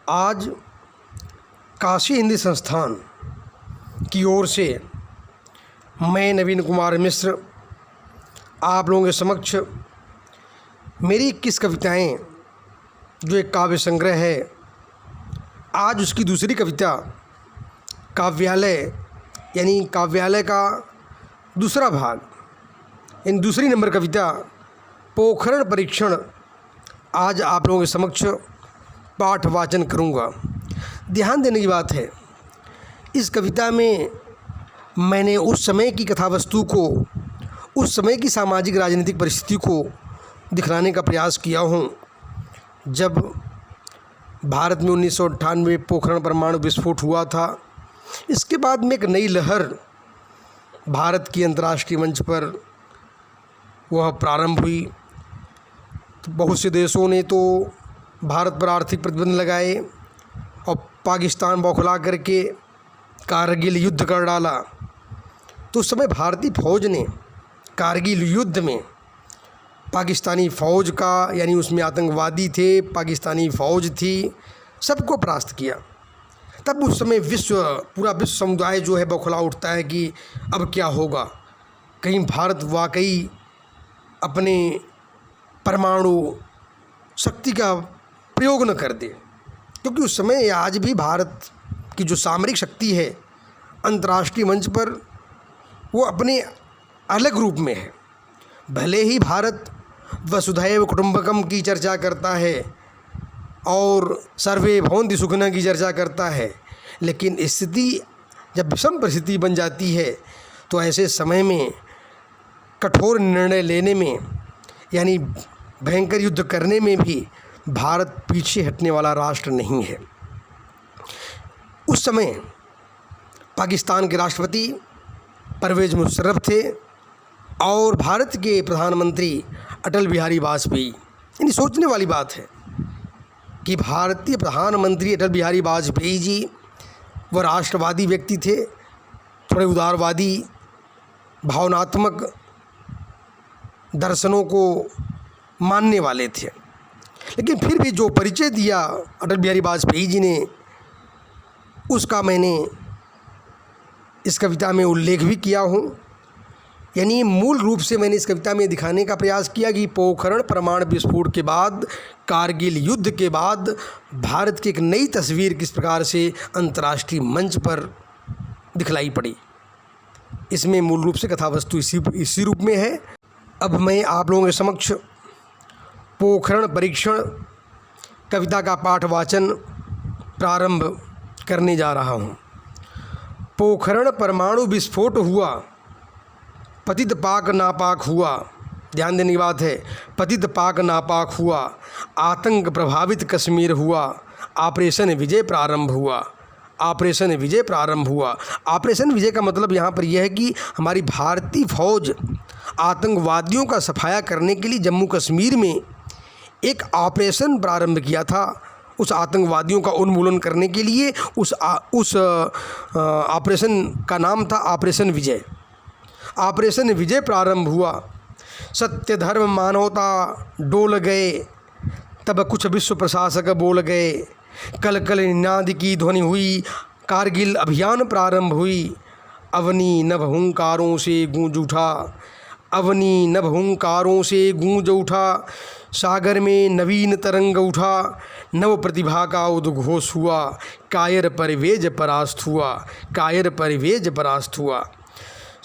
आज काशी हिंदी संस्थान की ओर से मैं नवीन कुमार मिश्र आप लोगों के समक्ष मेरी 21 कविताएं जो एक काव्य संग्रह है, आज उसकी दूसरी कविता काव्यालय यानी काव्यालय का दूसरा भाग, इन दूसरी नंबर कविता पोखरण परीक्षण आज आप लोगों के समक्ष पाठ वाचन करूँगा। ध्यान देने की बात है, इस कविता में मैंने उस समय की कथावस्तु को, उस समय की सामाजिक राजनीतिक परिस्थिति को दिखलाने का प्रयास किया हूँ जब भारत में 1998 पोखरण परमाणु विस्फोट हुआ था। इसके बाद में एक नई लहर भारत की अंतर्राष्ट्रीय मंच पर वह प्रारंभ हुई। तो बहुत से देशों ने तो भारत पर आर्थिक प्रतिबंध लगाए और पाकिस्तान बौखला करके कारगिल युद्ध कर डाला। तो उस समय भारतीय फ़ौज ने कारगिल युद्ध में पाकिस्तानी फ़ौज का, यानी उसमें आतंकवादी थे, पाकिस्तानी फ़ौज थी, सबको परास्त किया। तब उस समय पूरा विश्व समुदाय जो है बौखला उठता है कि अब क्या होगा, कहीं भारत वाकई अपने परमाणु शक्ति का प्रयोग न कर दे। क्योंकि उस समय, आज भी भारत की जो सामरिक शक्ति है अंतर्राष्ट्रीय मंच पर, वो अपने अलग रूप में है। भले ही भारत वसुधैव कुटुंबकम की चर्चा करता है और सर्वे भवन्ति सुखिनः की चर्चा करता है, लेकिन स्थिति जब विषम परिस्थिति बन जाती है तो ऐसे समय में कठोर निर्णय लेने में, यानी भयंकर युद्ध करने में भी भारत पीछे हटने वाला राष्ट्र नहीं है। उस समय पाकिस्तान के राष्ट्रपति परवेज़ मुशर्रफ थे और भारत के प्रधानमंत्री अटल बिहारी वाजपेयी। यानी सोचने वाली बात है कि भारतीय प्रधानमंत्री अटल बिहारी वाजपेयी जी वह राष्ट्रवादी व्यक्ति थे, थोड़े उदारवादी भावनात्मक दर्शनों को मानने वाले थे। लेकिन फिर भी जो परिचय दिया अटल बिहारी वाजपेयी जी ने, उसका मैंने इस कविता में उल्लेख भी किया हूँ। यानी मूल रूप से मैंने इस कविता में दिखाने का प्रयास किया कि पोखरण परमाणु विस्फोट के बाद, कारगिल युद्ध के बाद भारत की एक नई तस्वीर किस प्रकार से अंतर्राष्ट्रीय मंच पर दिखलाई पड़ी। इसमें मूल रूप से कथावस्तु इसी रूप में है। अब मैं आप लोगों के समक्ष पोखरण परीक्षण कविता का पाठ वाचन प्रारंभ करने जा रहा हूँ। पोखरण परमाणु विस्फोट हुआ, पतित पाक नापाक हुआ। ध्यान देने की बात है, पतित पाक नापाक हुआ, आतंक प्रभावित कश्मीर हुआ, ऑपरेशन विजय प्रारंभ हुआ। ऑपरेशन विजय प्रारंभ हुआ। ऑपरेशन विजय का मतलब यहाँ पर यह है कि हमारी भारतीय फ़ौज आतंकवादियों का सफाया करने के लिए जम्मू कश्मीर में एक ऑपरेशन प्रारंभ किया था। उस आतंकवादियों का उन्मूलन करने के लिए उस ऑपरेशन का नाम था ऑपरेशन विजय। ऑपरेशन विजय प्रारंभ हुआ। सत्य धर्म मानवता डोल गए, तब कुछ विश्व प्रशासक बोल गए। कल कल निनाद की ध्वनि हुई, कारगिल अभियान प्रारंभ हुई। अवनी नभ हुंकारों से गूंज उठा, अवनी नभ हुंकारों से गूंज उठा। सागर में नवीन तरंग उठा, नव प्रतिभा का उद्घोष हुआ। कायर परिवेज परास्त हुआ, कायर परिवेज परास्त हुआ।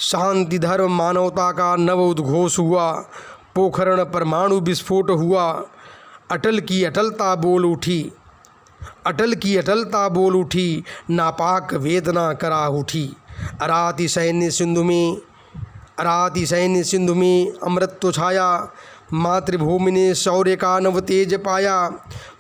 शांति धर्म मानवता का नव उद्घोष हुआ। पोखरण परमाणु विस्फोट हुआ। अटल की अटलता बोल उठी, अटल की अटलता बोल उठी। नापाक वेदना करा उठी। अराती सैन्य सिंधु में, अराती सैन्य सिंधु में अमृत तो छाया। मातृभूमि ने शौर्य का नव तेज पाया।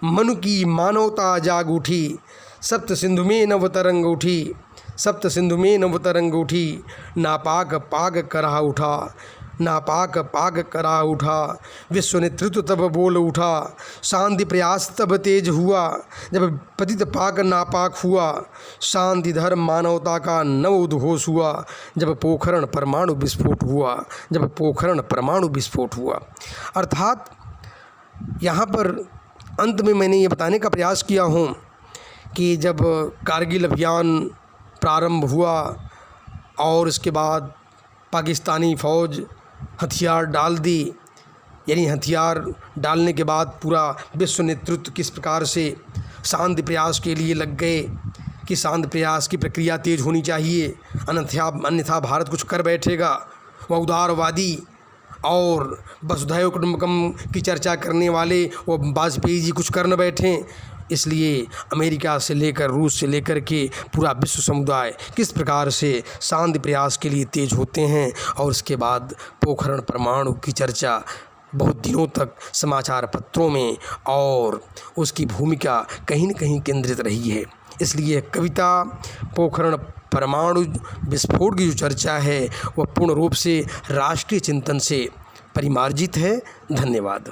मनु की मानवता जाग उठी, सप्त सिंधु में नव तरंग उठी। सप्त सिंधु में नव तरंग उठी। नापाक पाग करा उठा, नापाक पाग करा उठा। विश्व नेतृत्व तब बोल उठा, शांति प्रयास तब तेज हुआ। जब पतित पाक नापाक हुआ, शांति धर्म मानवता का नव उद्घोष हुआ। जब पोखरण परमाणु विस्फोट हुआ, जब पोखरण परमाणु विस्फोट हुआ। अर्थात यहाँ पर अंत में मैंने ये बताने का प्रयास किया हूँ कि जब कारगिल अभियान प्रारंभ हुआ और इसके बाद पाकिस्तानी फ़ौज हथियार डाल दी, यानी हथियार डालने के बाद पूरा विश्व नेतृत्व किस प्रकार से शांति प्रयास के लिए लग गए कि शांति प्रयास की प्रक्रिया तेज़ होनी चाहिए, अन्यथा भारत कुछ कर बैठेगा। वह उदारवादी और वसुधैव कुटुंबकम की चर्चा करने वाले वो वाजपेयी जी कुछ कर न बैठें। इसलिए अमेरिका से लेकर रूस से लेकर के पूरा विश्व समुदाय किस प्रकार से शांति प्रयास के लिए तेज़ होते हैं। और इसके बाद पोखरण परमाणु की चर्चा बहुत दिनों तक समाचार पत्रों में और उसकी भूमिका कहीं न कहीं केंद्रित रही है। इसलिए कविता पोखरण परमाणु विस्फोट की जो चर्चा है वह पूर्ण रूप से राष्ट्रीय चिंतन से परिमार्जित है। धन्यवाद।